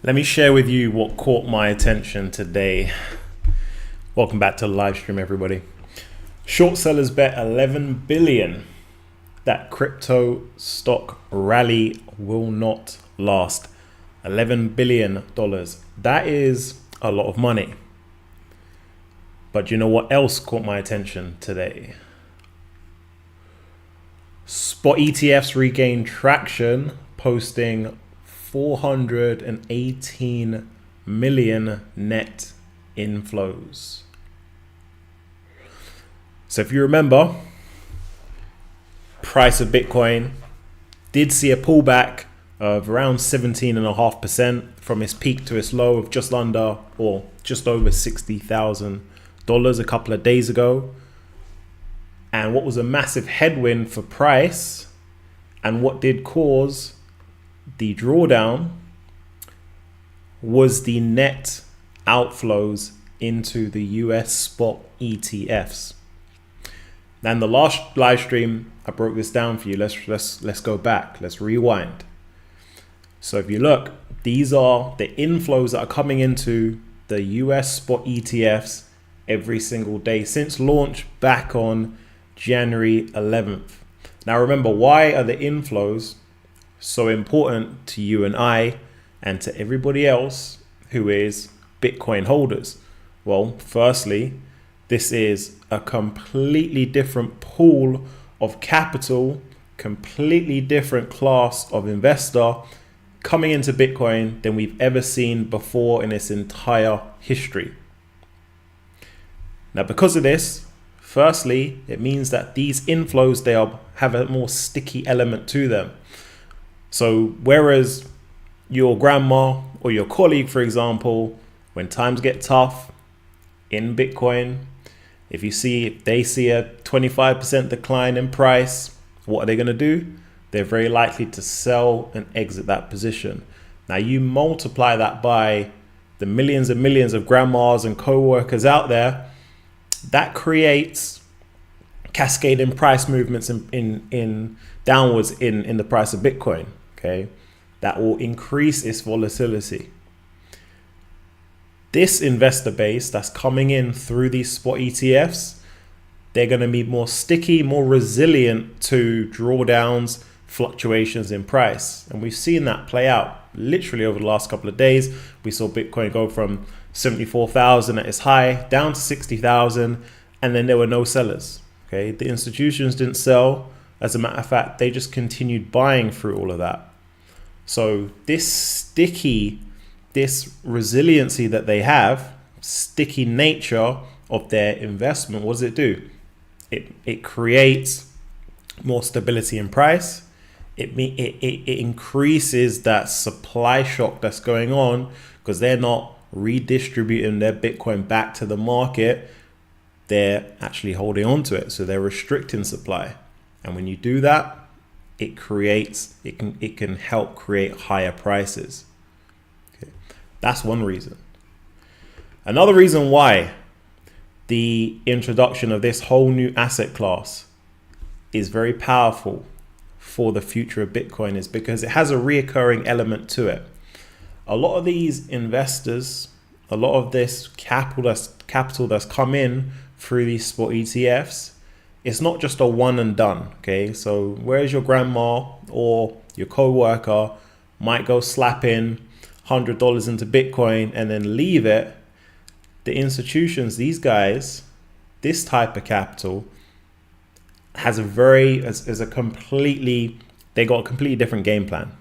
Let me share with you what caught my attention today. Welcome back to the live stream, everybody. Short sellers bet 11 billion that crypto stock rally will not last. $11 billion. That is a lot of money. But you know what else caught my attention today? Spot ETFs regained traction, posting 418 million net inflows. So if you remember, price of Bitcoin did see a pullback of around 17.5% from its peak to its low of just under or just over $60,000 a couple of days ago. And what was a massive headwind for price and what did cause the drawdown was the net outflows into the US spot ETFs. Now in the last live stream, I broke this down for you. Let's go back. Let's rewind. So if you look, these are the inflows that are coming into the US spot ETFs every single day since launch back on January 11th. Now remember, why are the inflows so important to you and I and to everybody else who is Bitcoin holders? Well, firstly, this is a completely different pool of capital, completely different class of investor coming into Bitcoin than we've ever seen before in its entire history. Now, because of this, firstly, it means that these inflows, have a more sticky element to them. So whereas your grandma or your colleague, for example, when times get tough in Bitcoin, if they see a 25% decline in price, what are they going to do? They're very likely to sell and exit that position. Now you multiply that by the millions and millions of grandmas and co-workers out there, that creates cascading price movements in downwards in the price of Bitcoin. Okay, that will increase its volatility. This investor base that's coming in through these spot ETFs, they're going to be more sticky, more resilient to drawdowns, fluctuations in price. And we've seen that play out literally over the last couple of days. We saw Bitcoin go from 74,000 at its high down to 60,000, and then there were no sellers. Okay, the institutions didn't sell. As a matter of fact, they just continued buying through all of that. So this resiliency that they have, sticky nature of their investment, what does it do? It creates more stability in price. It increases that supply shock that's going on because they're not redistributing their Bitcoin back to the market. They're actually holding on to it. So they're restricting supply. And when you do that, it can help create higher prices. Okay. That's one reason. Another reason why the introduction of this whole new asset class is very powerful for the future of Bitcoin is because it has a reoccurring element to it. A lot of these investors, a lot of this capital that's come in through these spot ETFs, it's not just a one and done. Okay, so whereas your grandma or your co-worker might go slap in $100 into Bitcoin and then leave it, the institutions, these guys, this type of capital they got a completely different game plan.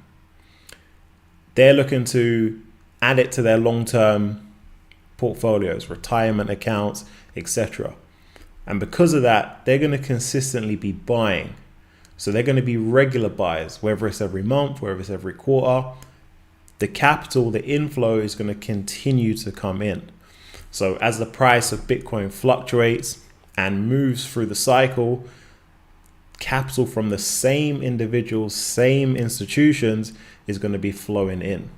They're looking to add it to their long-term portfolios, retirement accounts, etc. And because of that, they're going to consistently be buying. So they're going to be regular buyers, whether it's every month, whether it's every quarter. The capital, the inflow is going to continue to come in. So as the price of Bitcoin fluctuates and moves through the cycle, capital from the same individuals, same institutions is going to be flowing in.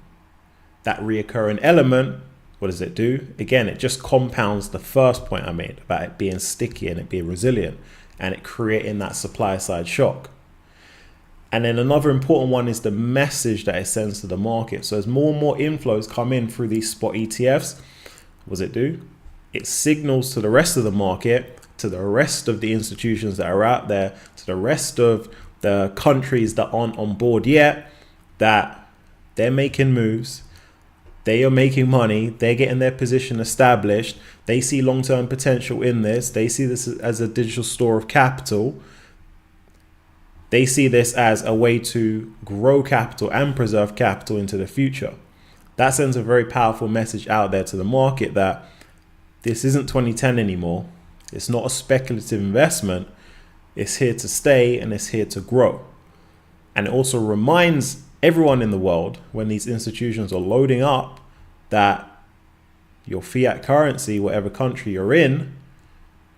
That reoccurring element, what does it do? Again, it just compounds the first point I made about it being sticky and it being resilient and it creating that supply side shock. And then another important one is the message that it sends to the market. So as more and more inflows come in through these spot ETFs, what does it do? It signals to the rest of the market, to the rest of the institutions that are out there, to the rest of the countries that aren't on board yet, that they're making moves, they are making money, they're getting their position established, they see long-term potential in this, they see this as a digital store of capital. They see this as a way to grow capital and preserve capital into the future. That sends a very powerful message out there to the market that this isn't 2010 anymore. It's not a speculative investment. It's here to stay and it's here to grow. And it also reminds everyone in the world when these institutions are loading up that your fiat currency, whatever country you're in,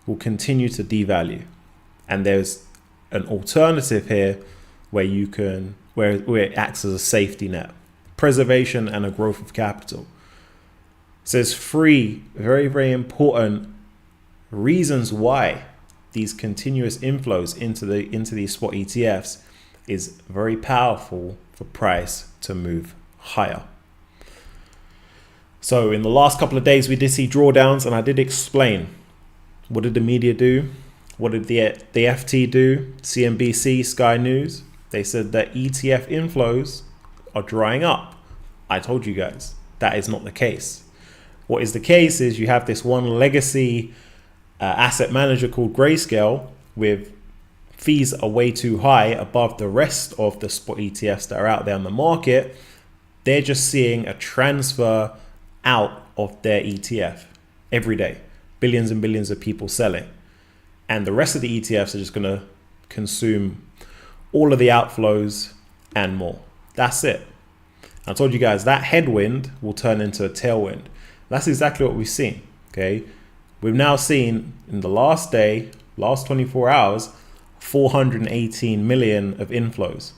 will continue to devalue. And there's an alternative here where you can, where it acts as a safety net, preservation and a growth of capital. So there's three very, very important reasons why these continuous inflows into these spot ETFs is very powerful for price to move higher. So in the last couple of days, we did see drawdowns, and I did explain what did the media do. What did the FT do? CNBC, Sky News. They said that ETF inflows are drying up. I told you guys that is not the case. What is the case is you have this one legacy asset manager called Grayscale with fees that are way too high above the rest of the spot ETFs that are out there on the market. They're just seeing a transfer out of their ETF every day. Billions and billions of people selling. And the rest of the ETFs are just going to consume all of the outflows and more. That's it. I told you guys that headwind will turn into a tailwind. That's exactly what we've seen. Okay. We've now seen in the last day, last 24 hours, 418 million of inflows.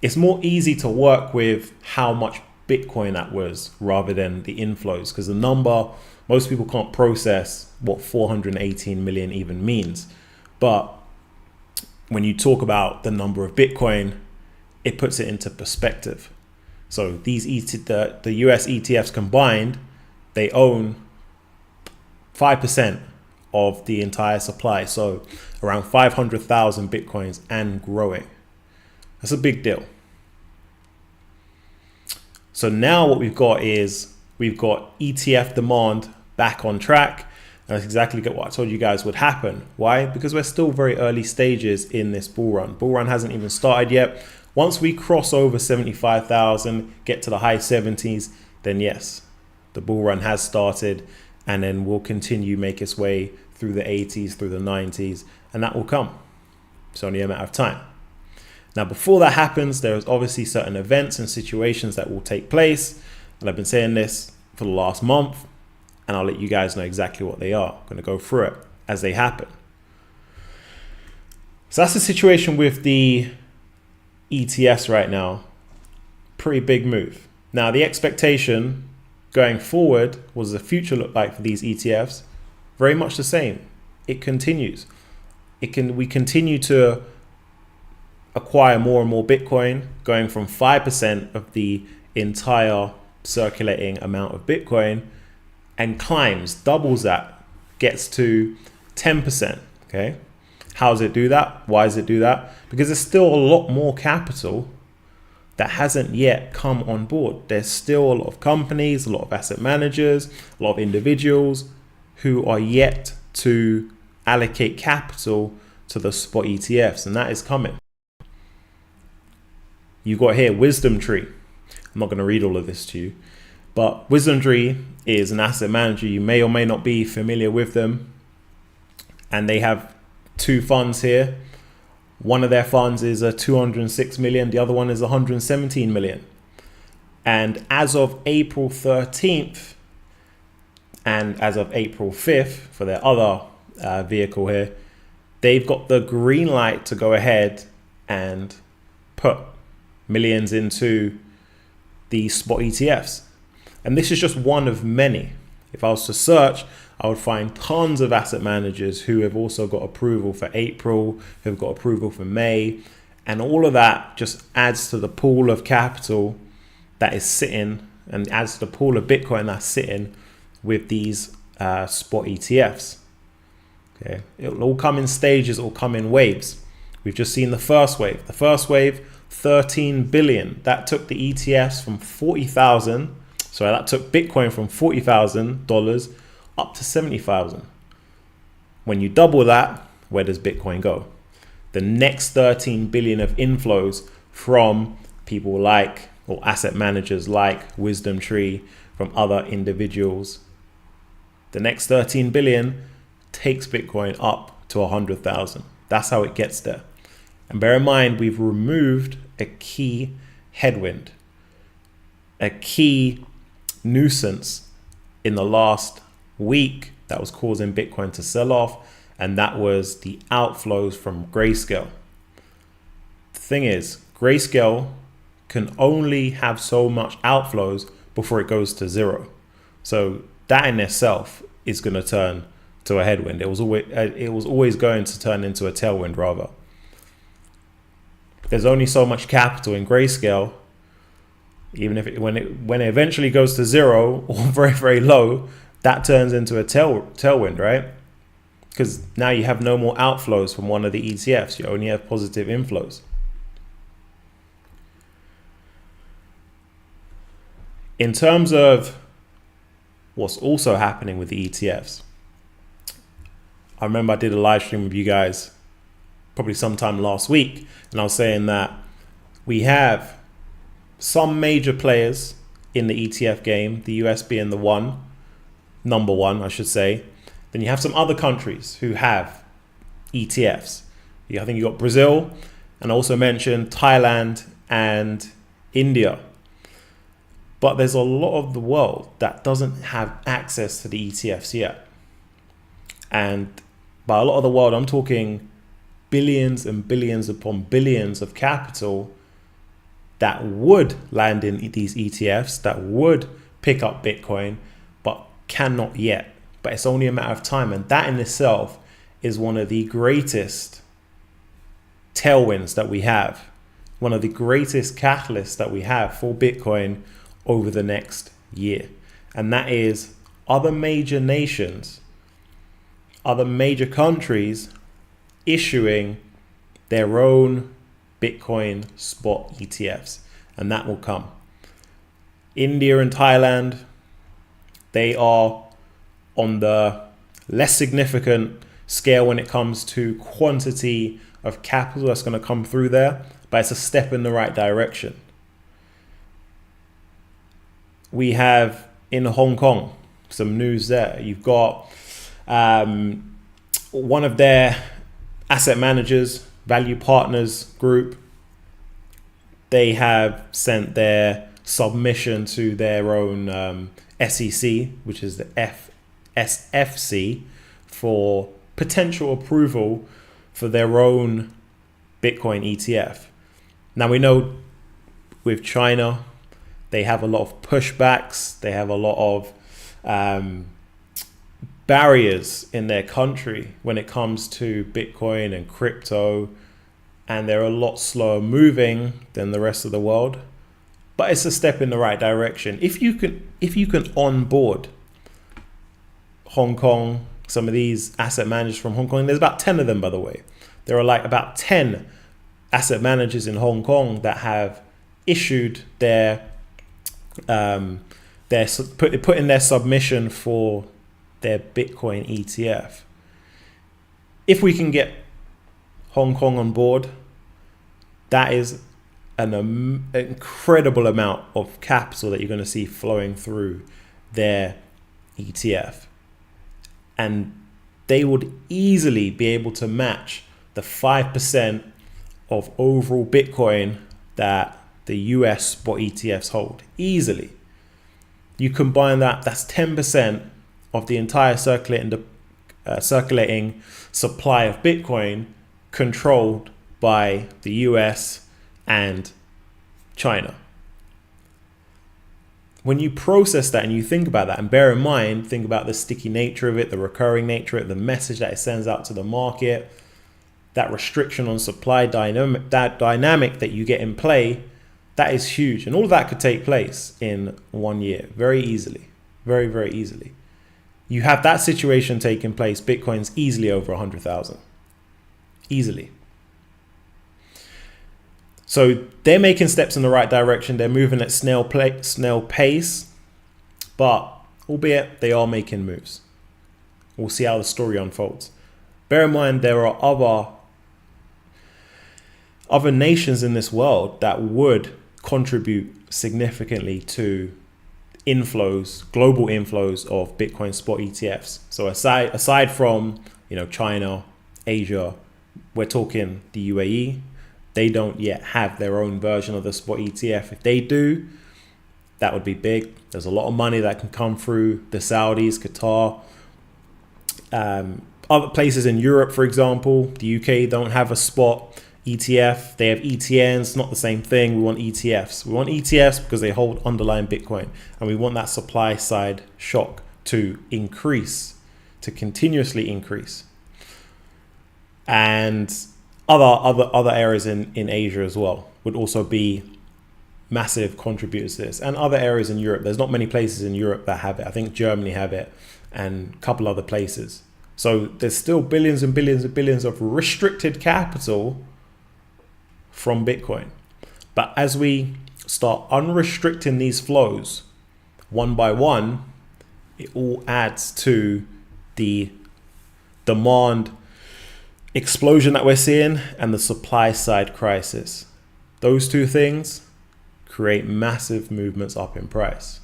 It's more easy to work with how much Bitcoin that was rather than the inflows, because the number, most people can't process what 418 million even means. But when you talk about the number of Bitcoin, it puts it into perspective. So these the US ETFs combined, they own 5% of the entire supply. So around 500,000 Bitcoins and growing. That's a big deal. So now what we've got is we've got ETF demand back on track. And that's exactly what I told you guys would happen. Why? Because we're still very early stages in this bull run. Bull run hasn't even started yet. Once we cross over 75,000, get to the high 70s, then yes, the bull run has started, and then we'll continue make its way through the 80s, through the 90s, and that will come. It's only a matter of time. Now, before that happens, there is obviously certain events and situations that will take place. And I've been saying this for the last month, and I'll let you guys know exactly what they are. I'm going to go through it as they happen. So that's the situation with the ETFs right now. Pretty big move. Now, the expectation going forward, what does the future look like for these ETFs? Very much the same. It continues. We continue to acquire more and more Bitcoin, going from 5% of the entire circulating amount of Bitcoin, and climbs, doubles that, gets to 10%. Okay. How does it do that? Why does it do that? Because there's still a lot more capital that hasn't yet come on board. There's still a lot of companies, a lot of asset managers, a lot of individuals who are yet to allocate capital to the spot ETFs, and that is coming. You've got here Wisdom Tree. I'm not going to read all of this to you, but Wisdom Tree is an asset manager. You may or may not be familiar with them, and they have two funds here. One of their funds is a 206 million. The other one is 117 million. And as of April 13th and as of April 5th for their other vehicle here, they've got the green light to go ahead and put millions into the spot ETFs. And this is just one of many. If I was to search, I would find tons of asset managers who have also got approval for April, who have got approval for May, And all of that just adds to the pool of capital that is sitting, and adds to the pool of Bitcoin that's sitting with these spot ETFs. Okay, it'll all come in stages, it'll come in waves. We've just seen the first wave. The first wave, 13 billion. That took the ETFs from 40,000. So that took Bitcoin from $40,000 up to 70,000. When you double that, where does Bitcoin go? The next 13 billion of inflows from people like, or asset managers like Wisdom Tree, from other individuals. The next 13 billion takes Bitcoin up to 100,000. That's how it gets there. And bear in mind, we've removed a key headwind, a key nuisance in the last week that was causing Bitcoin to sell off, and that was the outflows from Grayscale. The thing is, Grayscale can only have so much outflows before it goes to zero. So that in itself is going to turn to a headwind. It was always going to turn into a tailwind rather. There's only so much capital in Grayscale. Even if when it eventually goes to zero or very, very low, that turns into a tailwind, right? Because now you have no more outflows from one of the ETFs. You only have positive inflows. In terms of what's also happening with the ETFs, I remember I did a live stream with you guys probably sometime last week, and I was saying that we have some major players in the ETF game, the US being the number one, I should say. Then you have some other countries who have ETFs. I think you got Brazil, and also mentioned Thailand and India. But there's a lot of the world that doesn't have access to the ETFs yet. And by a lot of the world, I'm talking billions and billions upon billions of capital that would land in these ETFs, that would pick up Bitcoin, but cannot yet. But it's only a matter of time. And that in itself is one of the greatest tailwinds that we have, one of the greatest catalysts that we have for Bitcoin over the next year. And that is other major nations, other major countries issuing their own Bitcoin spot ETFs, and that will come. India and Thailand, they are on the less significant scale when it comes to quantity of capital that's going to come through there, but it's a step in the right direction. We have in Hong Kong some news there. You've got one of their asset managers, Value Partners Group. They have sent their submission to their own SEC, which is the SFC, for potential approval for their own Bitcoin ETF. Now we know with China, they have a lot of pushbacks. They have a lot of barriers in their country when it comes to Bitcoin and crypto, and they're a lot slower moving than the rest of the world. But it's a step in the right direction. If you can onboard Hong Kong, some of these asset managers from Hong Kong, there's about 10 of them, by the way. There are like about 10 asset managers in Hong Kong that have issued put in their submission for their Bitcoin ETF. If we can get Hong Kong on board, that is an incredible amount of capital that you're going to see flowing through their ETF. And they would easily be able to match the 5% of overall Bitcoin that the US spot ETFs hold. Easily. You combine that's 10% of the entire circulating supply of Bitcoin controlled by the US and China. When you process that and you think about that, and bear in mind, think about the sticky nature of it, the recurring nature of it, the message that it sends out to the market, that restriction on supply dynamic, that you get in play, that is huge. And all of that could take place in 1 year very easily, very, very easily. You have that situation taking place, Bitcoin's easily over 100,000, easily. So they're making steps in the right direction. They're moving at snail pace, but albeit they are making moves. We'll see how the story unfolds. Bear in mind, there are other nations in this world that would contribute significantly to inflows, global inflows of Bitcoin spot ETFs. So aside from, China, Asia, we're talking the UAE. They don't yet have their own version of the spot ETF. If they do, that would be big. There's a lot of money that can come through the Saudis, Qatar, other places in Europe, for example. The UK don't have a spot ETF. They have ETNs, not the same thing. We want ETFs. We want ETFs because they hold underlying Bitcoin, and we want that supply side shock to increase, to continuously increase. And other areas in Asia as well would also be massive contributors to this, and other areas in Europe. There's not many places in Europe that have it. I think Germany have it and a couple other places. So there's still billions and billions and billions of restricted capital from Bitcoin. But as we start unrestricting these flows one by one, it all adds to the demand explosion that we're seeing and the supply side crisis. Those two things create massive movements up in price.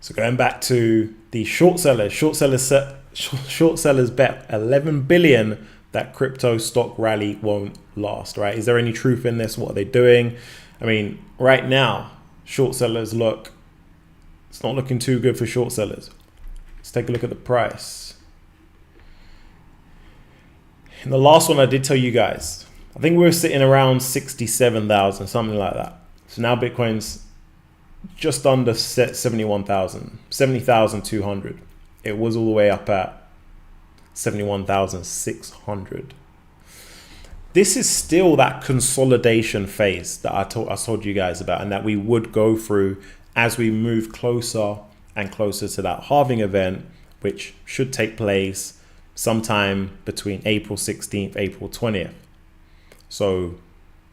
So going back to the short sellers bet 11 billion that crypto stock rally won't last, right? Is there any truth in this? What are they doing? I mean, right now, short sellers it's not looking too good for short sellers. Let's take a look at the price. In the last one I did tell you guys, I think we were sitting around 67,000, something like that. So now Bitcoin's just under 71,000, 70,200. It was all the way up at 71,600. This is still that consolidation phase that I told you guys about, and that we would go through as we move closer and closer to that halving event, which should take place sometime between April 16th, April 20th. So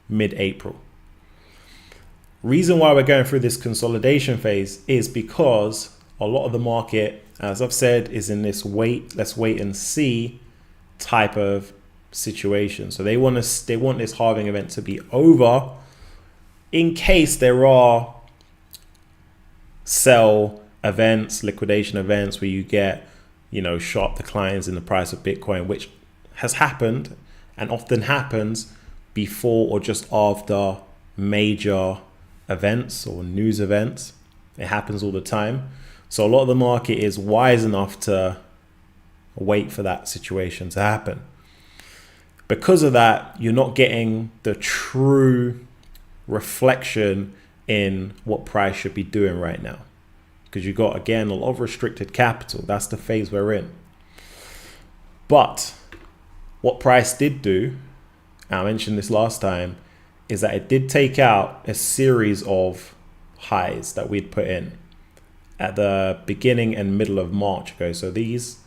mid-April. Reason why we're going through this consolidation phase is because a lot of the market, as I've said, is in this let's wait and see type of situation. So they want this halving event to be over in case there are sell events, liquidation events where you get sharp declines in the price of Bitcoin, which has happened and often happens before or just after major events or news events. It happens all the time. So a lot of the market is wise enough to wait for that situation to happen. Because of that, you're not getting the true reflection in what price should be doing right now. Because you've got, again, a lot of restricted capital. That's the phase we're in. But what price did do, and I mentioned this last time, is that it did take out a series of highs that we'd put in at the beginning and middle of March ago. So these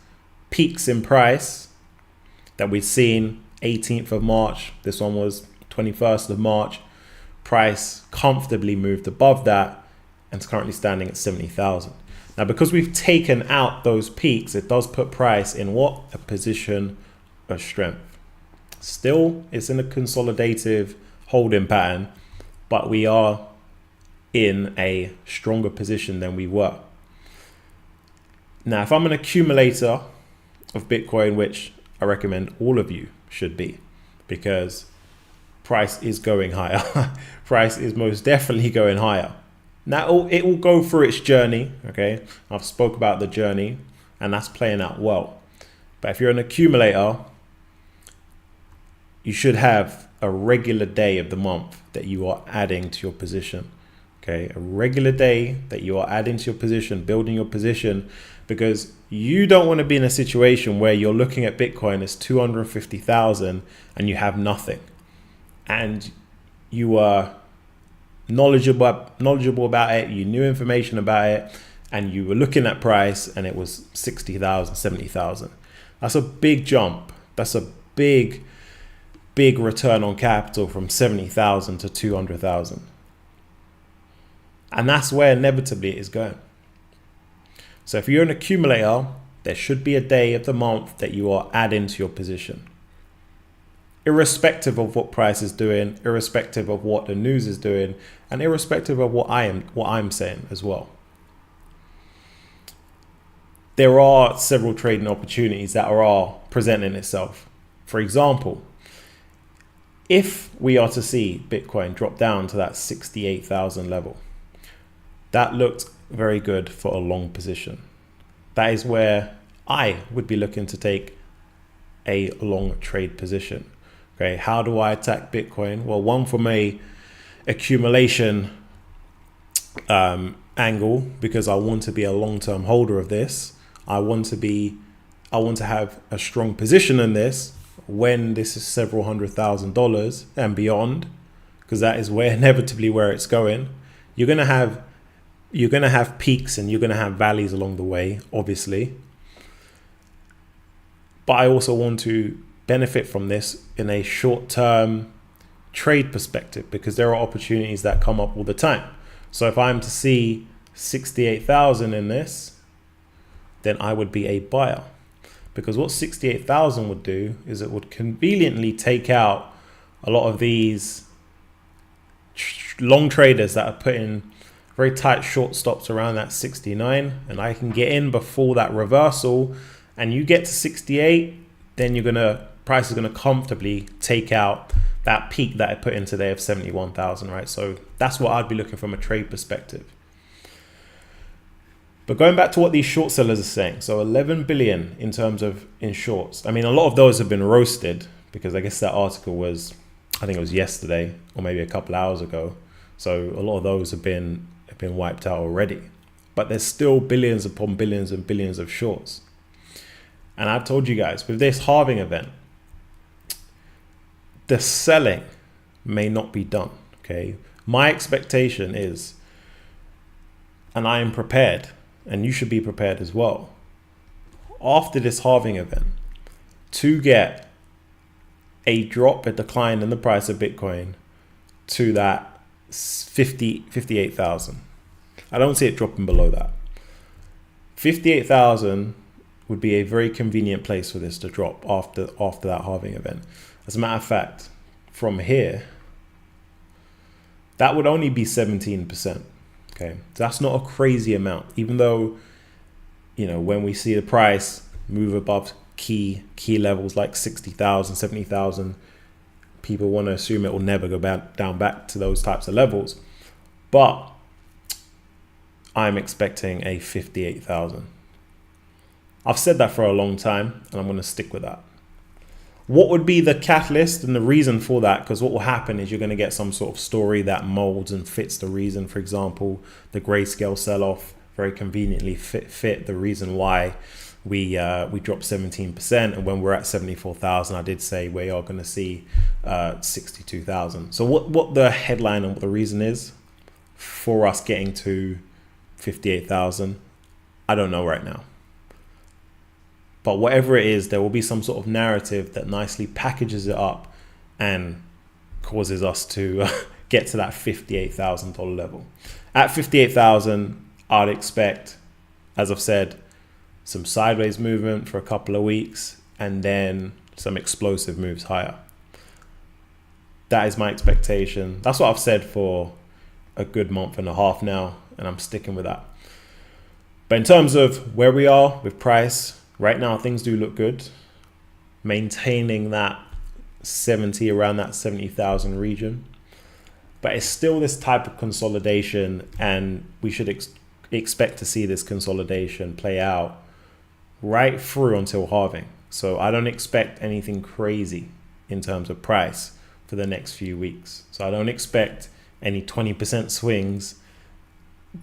peaks in price that we'd seen 18th of March, this one was 21st of March, price comfortably moved above that, and it's currently standing at 70,000. Now, because we've taken out those peaks, it does put price in what? A position of strength. Still, it's in a consolidative holding pattern, but we are in a stronger position than we were. Now, if I'm an accumulator of Bitcoin, which I recommend all of you should be, because price is going higher. Price is most definitely going higher. Now, it will go through its journey, okay? I've spoke about the journey, and that's playing out well. But if you're an accumulator, you should have a regular day of the month that you are adding to your position, Okay, a regular day that you are adding to your position, building your position, because you don't want to be in a situation where you're looking at Bitcoin as 250,000 and you have nothing, and you are knowledgeable about it, you knew information about it, and you were looking at price and it was 60,000, 70,000. That's a big jump. That's a big return on capital from 70,000 to 200,000. And that's where inevitably it is going. So if you're an accumulator, there should be a day of the month that you are adding to your position, irrespective of what price is doing, irrespective of what the news is doing, and irrespective of what I'm saying as well. There are several trading opportunities that are presenting itself. For example, if we are to see Bitcoin drop down to that 68,000 level, that looked very good for a long position. That is where I would be looking to take a long trade position. Okay, how do I attack Bitcoin? Well, one, from a accumulation angle, because I want to be a long-term holder of this. I want to have a strong position in this when this is several $100,000 and beyond, because that is where inevitably where it's going. You're gonna have peaks and you're gonna have valleys along the way, obviously. But I also want to benefit from this in a short-term trade perspective, because there are opportunities that come up all the time. So if I'm to see 68,000 in this, then I would be a buyer, because what 68,000 would do is it would conveniently take out a lot of these long traders that are putting very tight short stops around that 69, and I can get in before that reversal. And you get to 68, then price is gonna comfortably take out that peak that I put in today of 71,000, right? So that's what I'd be looking from a trade perspective. But going back to what these short sellers are saying, so 11 billion in terms of in shorts. I mean, a lot of those have been roasted, because I guess that article was, I think it was yesterday or maybe a couple hours ago. So a lot of those have been wiped out already. But there's still billions upon billions and billions of shorts. And I've told you guys, with this halving event, the selling may not be done, okay? My expectation is, and I am prepared, and you should be prepared as well, after this halving event, to get a decline in the price of Bitcoin to that 58,000. I don't see it dropping below that. 58,000 would be a very convenient place for this to drop after that halving event. As a matter of fact, from here, that would only be 17%. Okay, so that's not a crazy amount, even though, you know, when we see the price move above key levels like 60,000, 70,000, people want to assume it will never go down back to those types of levels. But I'm expecting a 58,000. I've said that for a long time, and I'm going to stick with that. What would be the catalyst and the reason for that? Because what will happen is you're going to get some sort of story that molds and fits the reason. For example, the Grayscale sell-off very conveniently fit the reason why we dropped 17%. And when we're at 74,000, I did say we are going to see 62,000. So what the headline and what the reason is for us getting to 58,000, I don't know right now. But whatever it is, there will be some sort of narrative that nicely packages it up and causes us to get to that $58,000 level. At 58,000, I'd expect, as I've said, some sideways movement for a couple of weeks and then some explosive moves higher. That is my expectation. That's what I've said for a good month and a half now, and I'm sticking with that. But in terms of where we are with price, right now things do look good. Maintaining that 70, around that 70,000 region. But it's still this type of consolidation, and we should expect to see this consolidation play out right through until halving. So I don't expect anything crazy in terms of price for the next few weeks. So I don't expect any 20% swings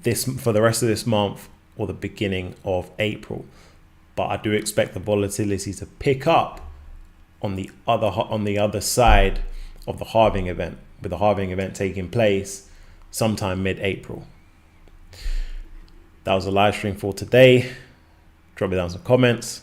this for the rest of this month or the beginning of April. But I do expect the volatility to pick up on the other side of the halving event, with the halving event taking place sometime mid-April. That was a live stream for today. Drop me down some comments.